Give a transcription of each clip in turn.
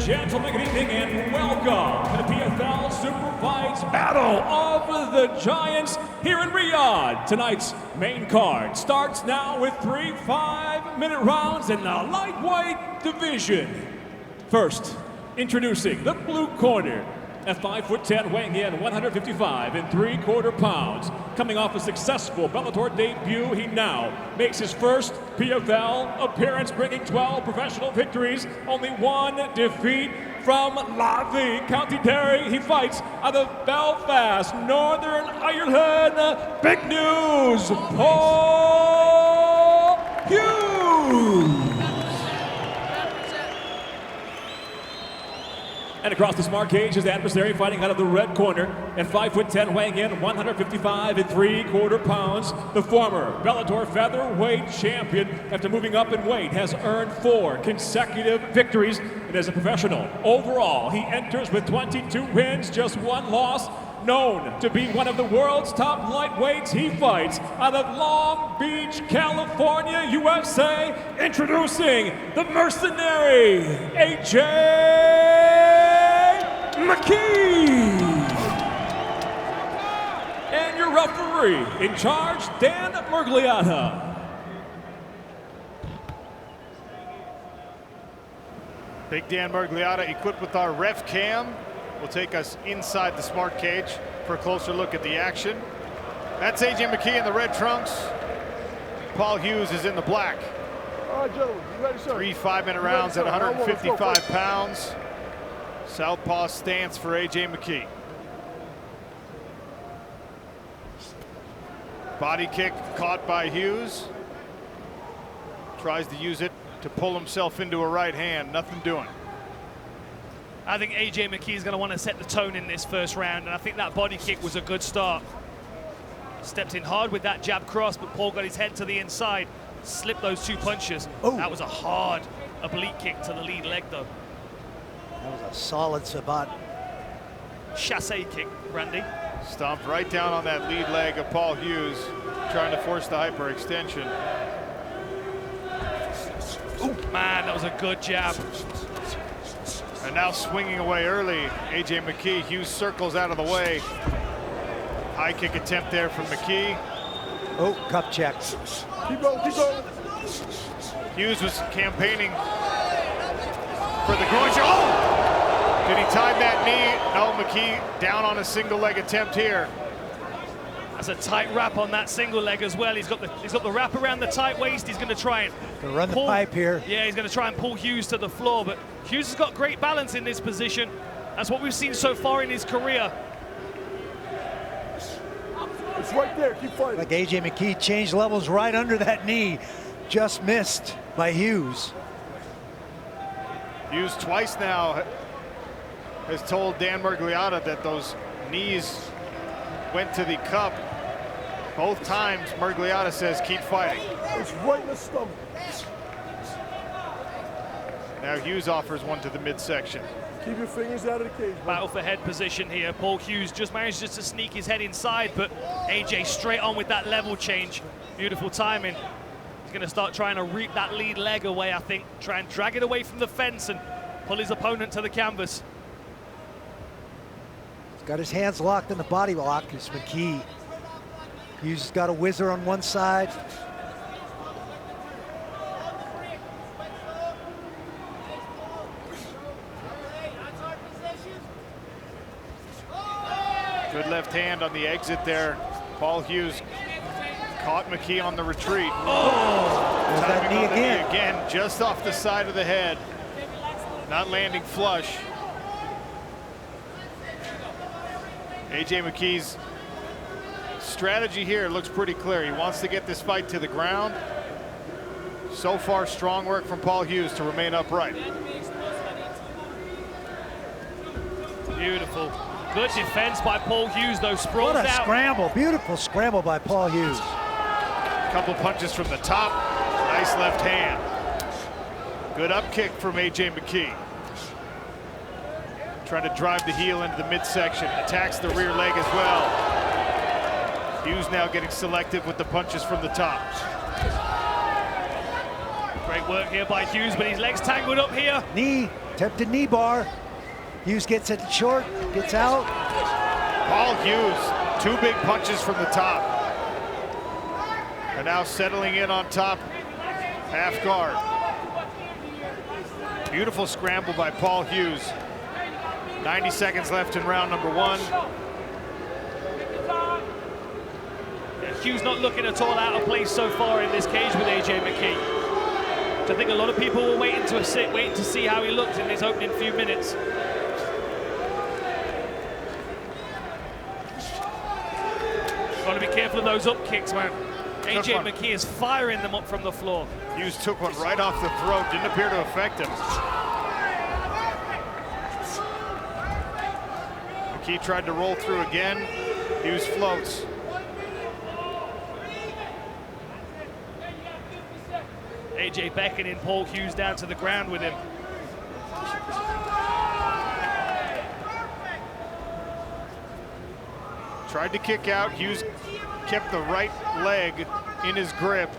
gentlemen, good evening and welcome to the PFL Super Fights Battle of the Giants here in Riyadh. Tonight's main card starts now with 3 5-minute rounds in the lightweight division. First, introducing the blue corner. At 5'10", weighing in 155 3/4 pounds. Coming off a successful Bellator debut, he now makes his first PFL appearance, bringing 12 professional victories, only 1 defeat. From Lavey, County Derry, he fights out of Belfast, Northern Ireland. Big news, Paul Hughes! And across the smart cage, his adversary fighting out of the red corner at 5'10", weighing in 155 3/4 pounds. The former Bellator featherweight champion, after moving up in weight, has earned 4 consecutive victories. And as a professional, overall, he enters with 22 wins, just 1 loss. Known to be one of the world's top lightweights, he fights out of Long Beach, California, USA. Introducing the Mercenary, AJ McKee. And your referee in charge, Dan Mergliata. Big Dan Mergliata, equipped with our ref cam, will take us inside the smart cage for a closer look at the action. That's AJ McKee in the red trunks. Paul Hughes is in the black. All right, gentlemen, you ready, sir? 3 5-minute rounds at 155 pounds. Southpaw stance for AJ McKee. Body kick caught by Hughes. Tries to use it to pull himself into a right hand. Nothing doing. I think AJ McKee is going to want to set the tone in this first round, and I think that body kick was a good start. Stepped in hard with that jab cross, but Paul got his head to the inside, slipped those 2 punches. Oh. That was a hard oblique kick to the lead leg, though. That was a solid Sabat. Chassé kick, Randy. Stomped right down on that lead leg of Paul Hughes, trying to force the hyperextension. Oh, man, that was a good jab. And now swinging away early, AJ McKee. Hughes circles out of the way. High kick attempt there from McKee. Oh, cup check. Keep going, keep going. Hughes was campaigning for the groin. Oh! Did he time that knee? No, McKee down on a single leg attempt here. That's a tight wrap on that single leg as well. He's got the wrap around the tight waist. He's going to try and Gonna run the pipe here. Yeah, he's going to try and pull Hughes to the floor, but Hughes has got great balance in this position. That's what we've seen so far in his career. It's right there, keep fighting. Like AJ McKee changed levels right under that knee. Just missed by Hughes. Hughes twice now has told Dan Mergliata that those knees went to the cup. Both times, Mergliata says, keep fighting. It's right in the stomach. Now Hughes offers one to the midsection. Keep your fingers out of the cage, man. Battle for head position here. Paul Hughes just managed just to sneak his head inside, but AJ straight on with that level change. Beautiful timing. He's going to start trying to reap that lead leg away, I think. Try and drag it away from the fence and pull his opponent to the canvas. He's got his hands locked in the body lock. It's McKee. Hughes has got a whizzer on one side. Good left hand on the exit there. Paul Hughes caught McKee on the retreat. Oh! There's that knee again. Again, just off the side of the head. Not landing flush. AJ McKee's strategy here looks pretty clear. He wants to get this fight to the ground. So far, strong work from Paul Hughes to remain upright. Beautiful. Good defense by Paul Hughes, though. Sprawled What a out. scramble. Beautiful scramble by Paul Hughes. Couple punches from the top. Nice left hand. Good up kick from AJ McKee. Trying to drive the heel into the midsection. Attacks the rear leg as well. Hughes now getting selective with the punches from the top. Great work here by Hughes, but his legs tangled up here. Knee, tempted knee bar. Hughes gets it short, gets out. Paul Hughes, 2 big punches from the top. And now settling in on top, half guard. Beautiful scramble by Paul Hughes. 90 seconds left in round number 1. Yeah, Hughes not looking at all out of place so far in this cage with AJ McKee. So I think a lot of people were waiting to see how he looked in his opening few minutes. Got to be careful of those up kicks, man. AJ McKee is firing them up from the floor. Hughes took one right off the throat, didn't appear to affect him. McKee tried to roll through again. Hughes floats. AJ beckoning Paul Hughes down to the ground with him. Tried to kick out. Hughes kept the right leg in his grip,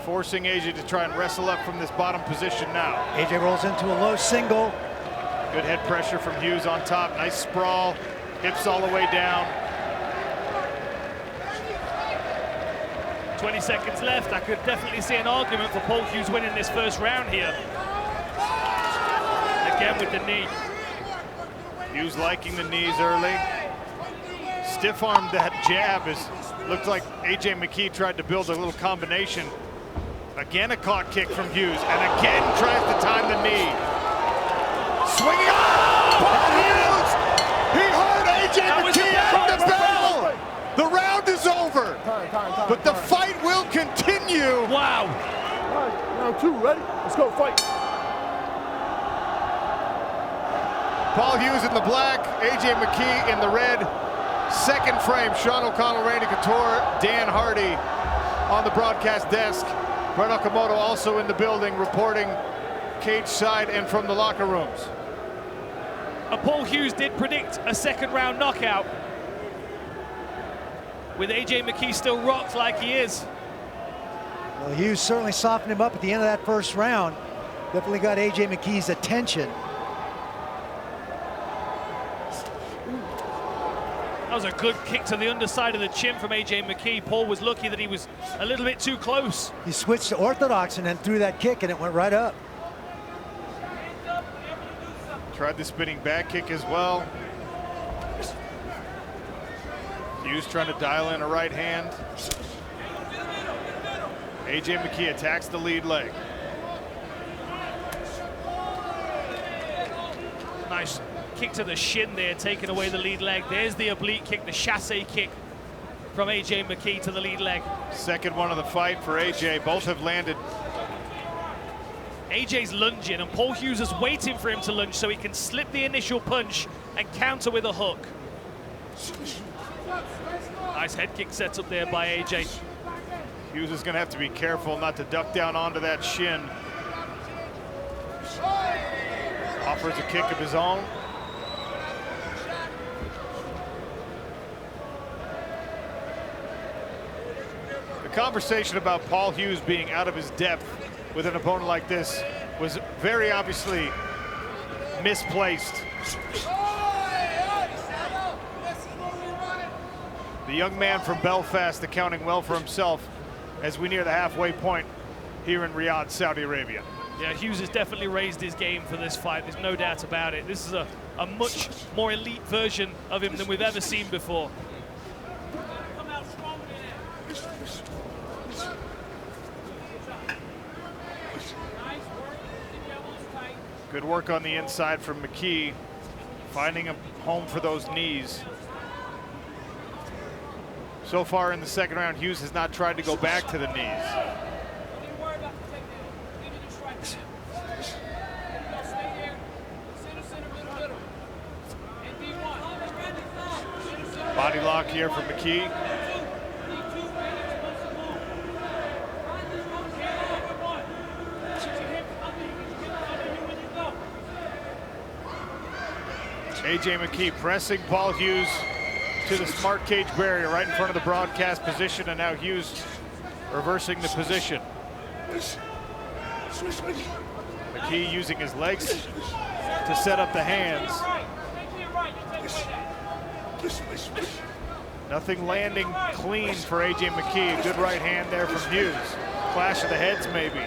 forcing AJ to try and wrestle up from this bottom position now. AJ rolls into a low single. Good head pressure from Hughes on top. Nice sprawl. Hips all the way down. 20 seconds left. I could definitely see an argument for Paul Hughes winning this first round here. Again with the knee. Hughes liking the knees early. Stiff-armed that jab. Looked like AJ McKee tried to build a little combination. Again a caught kick from Hughes, and again tries to time the knee. Swinging up! Paul Hughes! He heard AJ McKee out the bell! The round is over, but the fight will continue. Wow! All right, round 2, ready? Let's go, fight. Paul Hughes in the black, AJ McKee in the red. Second frame, Sean O'Connell, Randy Couture, Dan Hardy on the broadcast desk. Brett Okamoto also in the building, reporting cage side and from the locker rooms. Paul Hughes did predict a second round knockout, with AJ McKee still rocked like he is. Well, Hughes certainly softened him up at the end of that first round. Definitely got AJ McKee's attention. That was a good kick to the underside of the chin from AJ McKee. Paul was lucky that he was a little bit too close. He switched to orthodox and then threw that kick, and it went right up. Tried the spinning back kick as well. Hughes trying to dial in a right hand. AJ McKee attacks the lead leg. Nice kick to the shin there, taking away the lead leg. There's the oblique kick, the chassé kick from AJ McKee to the lead leg. Second one of the fight for AJ. Both have landed. AJ's lunging, and Paul Hughes is waiting for him to lunge so he can slip the initial punch and counter with a hook. Nice head kick set up there by AJ. Hughes is going to have to be careful not to duck down onto that shin. Offers a kick of his own. The conversation about Paul Hughes being out of his depth with an opponent like this was very obviously misplaced. The young man from Belfast accounting well for himself as we near the halfway point here in Riyadh, Saudi Arabia. Yeah, Hughes has definitely raised his game for this fight. There's no doubt about it. This is a much more elite version of him than we've ever seen before. Good work on the inside from McKee, finding a home for those knees. So far in the second round, Hughes has not tried to go back to the knees. Body lock here from McKee. AJ McKee pressing Paul Hughes to the smart cage barrier right in front of the broadcast position, and now Hughes reversing the position. McKee using his legs to set up the hands. Nothing landing clean for AJ McKee. A good right hand there from Hughes. Clash of the heads, maybe.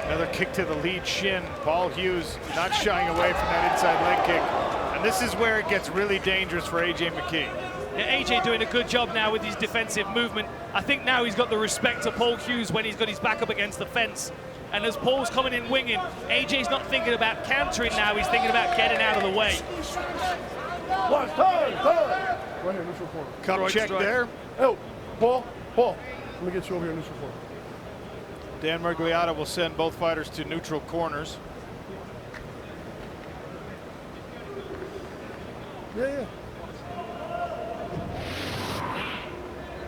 Another kick to the lead shin. Paul Hughes not shying away from that inside leg kick. And this is where it gets really dangerous for AJ McKee. Yeah, AJ doing a good job now with his defensive movement. I think now he's got the respect of Paul Hughes when he's got his back up against the fence. And as Paul's coming in winging, AJ's not thinking about countering now, he's thinking about getting out of the way. Right here, neutral corner. Cup check there. Oh, Paul, let me get you over here, neutral corner. Dan Mercenary will send both fighters to neutral corners. Yeah.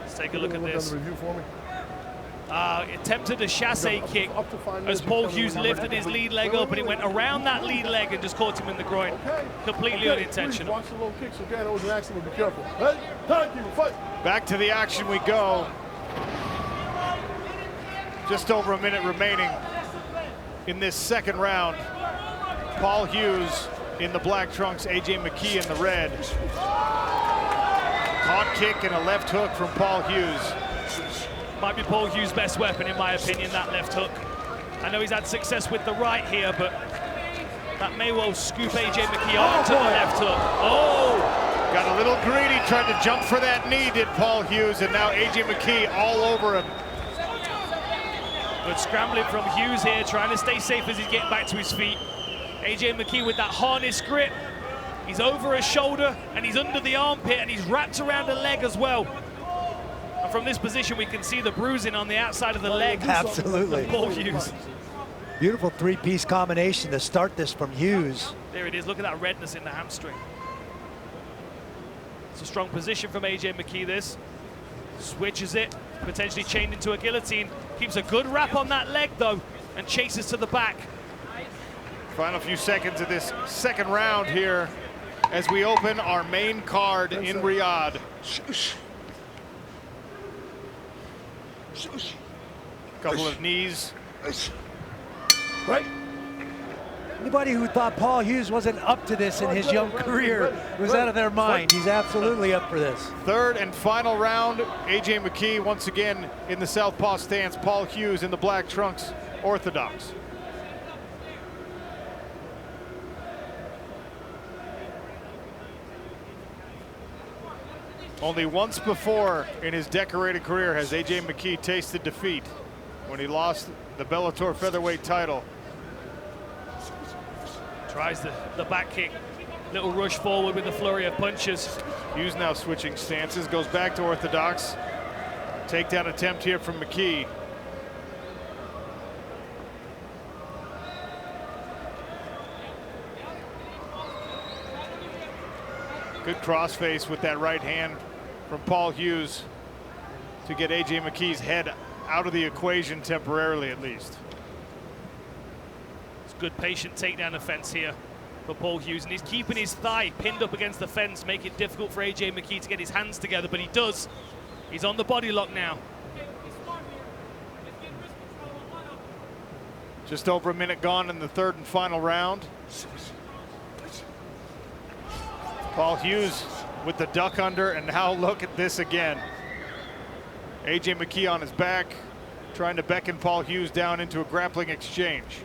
Let's take a look at this. Review for me. Attempted a chasse kick as Paul Hughes lifted his lead leg up and it went around that lead leg and just caught him in the groin. Completely unintentional. Watch the low kicks again. It was an accident. Be careful. Hey, thank you. Fight. Back to the action we go. Just over a minute remaining in this second round. Paul Hughes in the black trunks, AJ McKee in the red. Hot kick and a left hook from Paul Hughes. Might be Paul Hughes' best weapon, in my opinion, that left hook. I know he's had success with the right here, but that may well scoop AJ McKee onto the left hook. Oh! Got a little greedy, tried to jump for that knee, did Paul Hughes, and now AJ McKee all over him. Good scrambling from Hughes here, trying to stay safe as he's getting back to his feet. AJ McKee with that harness grip. He's over his shoulder, and he's under the armpit, and he's wrapped around the leg as well. And from this position, we can see the bruising on the outside of the leg. Absolutely. Paul Hughes. Beautiful three-piece combination to start this from Hughes. There it is. Look at that redness in the hamstring. It's a strong position from AJ McKee, this. Switches it, potentially chained into a guillotine. Keeps a good wrap on that leg, though, and chases to the back. Final few seconds of this second round here as we open our main card in Riyadh. Couple of knees. Right. Anybody who thought Paul Hughes wasn't up to this in his young career was out of their mind. He's absolutely up for this. Third and final round. AJ McKee once again in the southpaw stance. Paul Hughes in the black trunks, orthodox. Only once before in his decorated career has AJ McKee tasted defeat, when he lost the Bellator featherweight title. Tries the back kick. Little rush forward with the flurry of punches. Hughes now switching stances, goes back to orthodox. Takedown attempt here from McKee. Good crossface with that right hand from Paul Hughes to get AJ McKee's head out of the equation temporarily, at least. It's good patient takedown defense here for Paul Hughes, and he's keeping his thigh pinned up against the fence, make it difficult for AJ McKee to get his hands together, but he does. He's on the body lock now. Just over a minute gone in the third and final round. Paul Hughes with the duck under, and now look at this again. AJ McKee on his back, trying to beckon Paul Hughes down into a grappling exchange.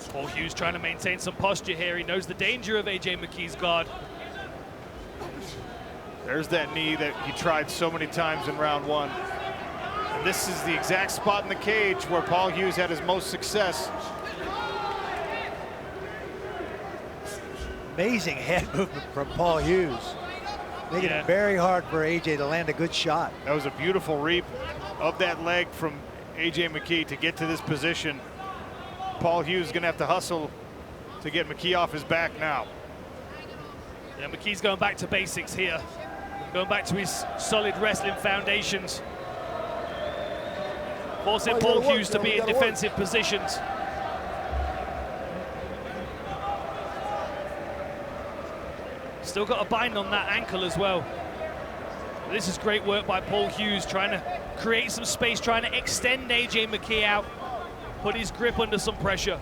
Paul Hughes trying to maintain some posture here. He knows the danger of AJ McKee's guard. There's that knee that he tried so many times in round one. And this is the exact spot in the cage where Paul Hughes had his most success. Amazing head movement from Paul Hughes. Making it very hard for AJ to land a good shot. That was a beautiful reap of that leg from AJ McKee to get to this position. Paul Hughes is gonna have to hustle to get McKee off his back now. Yeah, McKee's going back to basics here. Going back to his solid wrestling foundations. Forcing Paul Hughes to be in defensive positions. Still got a bind on that ankle as well. This is great work by Paul Hughes, trying to create some space, trying to extend AJ McKee out, put his grip under some pressure.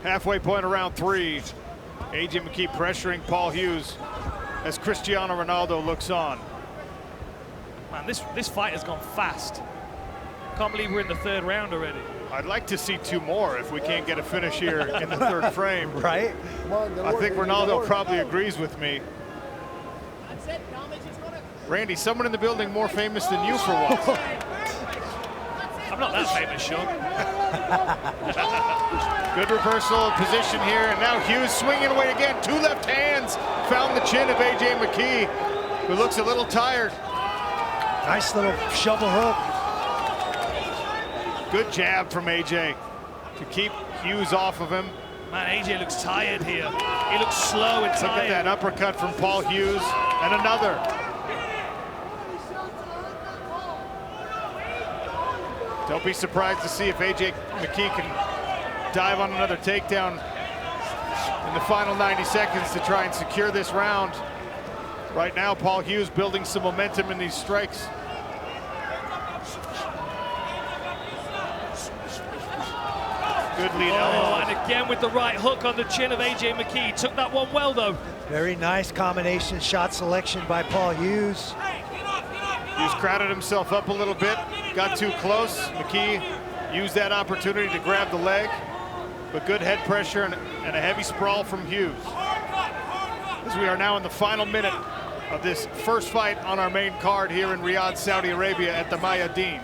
Halfway point of round 3. AJ McKee pressuring Paul Hughes as Cristiano Ronaldo looks on. Man, this fight has gone fast. Can't believe we're in the 3rd round already. I'd like to see 2 more if we can't get a finish here in the 3rd frame. Right? I think Ronaldo probably agrees with me. Randy, someone in the building more famous than you for once. I'm not that famous, Sean. Good reversal of position here, and now Hughes swinging away again. 2 left hands found the chin of AJ McKee, who looks a little tired. Nice little shovel hook. Good jab from AJ to keep Hughes off of him. Man, AJ looks tired here. He looks slow and tired. Look at that uppercut from Paul Hughes, and another. Don't be surprised to see if AJ McKee can dive on another takedown in the final 90 seconds to try and secure this round. Right now, Paul Hughes building some momentum in these strikes. Good lead elbow. And again with the right hook on the chin of AJ McKee. Took that one well, though. Very nice combination shot selection by Paul Hughes. Hughes crowded himself up a little bit, got too close. McKee used that opportunity to grab the leg, but good head pressure and a heavy sprawl from Hughes. As we are now in the final minute of this first fight on our main card here in Riyadh, Saudi Arabia at the Mayadeen.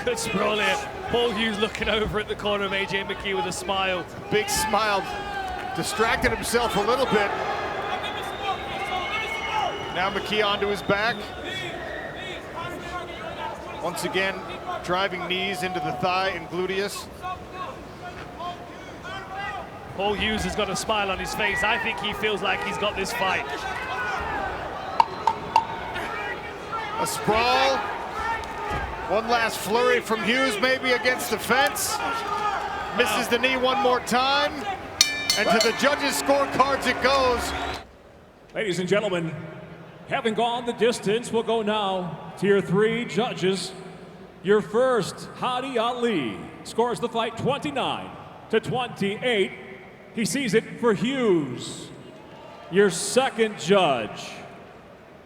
Good sprawl here. Paul Hughes looking over at the corner of AJ McKee with a smile. Big smile, distracted himself a little bit. Now McKee onto his back. Once again, driving knees into the thigh and gluteus. Paul Hughes has got a smile on his face. I think he feels like he's got this fight. A sprawl. One last flurry from Hughes, maybe against the fence. Misses the knee one more time. And to the judges' scorecards it goes. Ladies and gentlemen, having gone the distance, we'll go now to your 3 judges. Your first, Hadi Ali, scores the fight 29-28. He sees it for Hughes. Your second judge,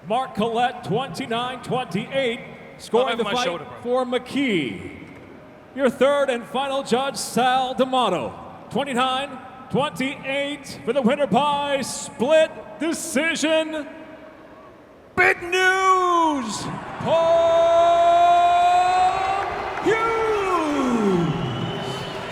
Mark Collette, 29-28. Scoring the fight for McKee. Your third and final judge, Sal D'Amato, 29-28 for the winner by split decision. Big news! Paul Hughes!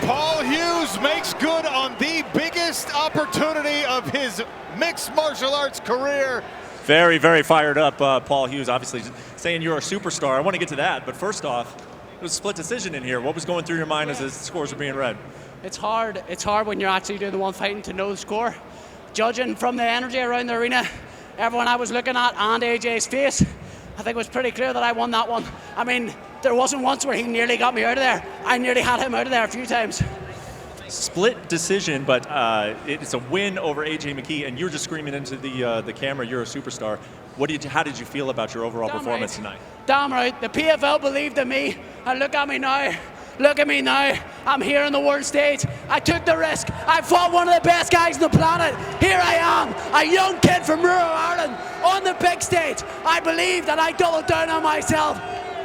Paul Hughes makes good on the biggest opportunity of his mixed martial arts career. Very, very fired up, Paul Hughes, obviously saying you're a superstar. I want to get to that, but first off, it was a split decision in here. What was going through your mind as the scores were being read? It's hard. It's hard when you're actually doing the one fighting to know the score. Judging from the energy around the arena, everyone I was looking at and AJ's face, I think it was pretty clear that I won that one. I mean, there wasn't once where he nearly got me out of there. I nearly had him out of there a few times. Split decision, but it's a win over AJ McKee, and you're just screaming into the camera, you're a superstar. How did you feel about your overall performance tonight? Damn right. The PFL believed in me, and look at me now. Look at me now. I'm here on the world stage. I took the risk. I fought one of the best guys on the planet. Here I am, a young kid from rural Ireland, on the big stage. I believe that I doubled down on myself.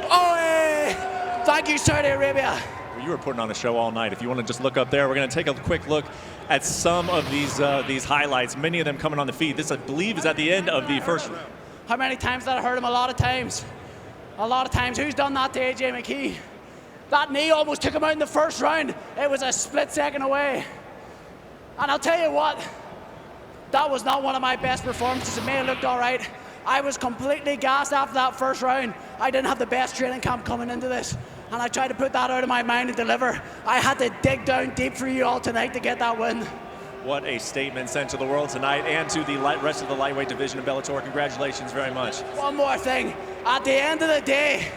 Oh, thank you, Saudi Arabia. You were putting on a show all night. If you want to just look up there, we're going to take a quick look at some of these highlights, many of them coming on the feed. This, I believe, is at the end of the first round. How many times did I hurt him? A lot of times. A lot of times. Who's done that to AJ McKee? That knee almost took him out in the first round. It was a split second away. And I'll tell you what, that was not one of my best performances. It may have looked all right. I was completely gassed after that first round. I didn't have the best training camp coming into this. And I tried to put that out of my mind and deliver. I had to dig down deep for you all tonight to get that win. What a statement sent to the world tonight and to the rest of the lightweight division of Bellator. Congratulations very much. One more thing. At the end of the day,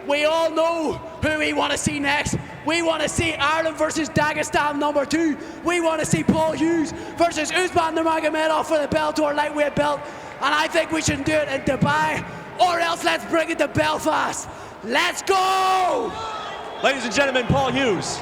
we all know who we want to see next. We want to see Ireland versus Dagestan #2. We want to see Paul Hughes versus Usman Nurmagomedov for the Bellator lightweight belt. And I think we should do it in Dubai, or else let's bring it to Belfast. Let's go! Ladies and gentlemen, Paul Hughes.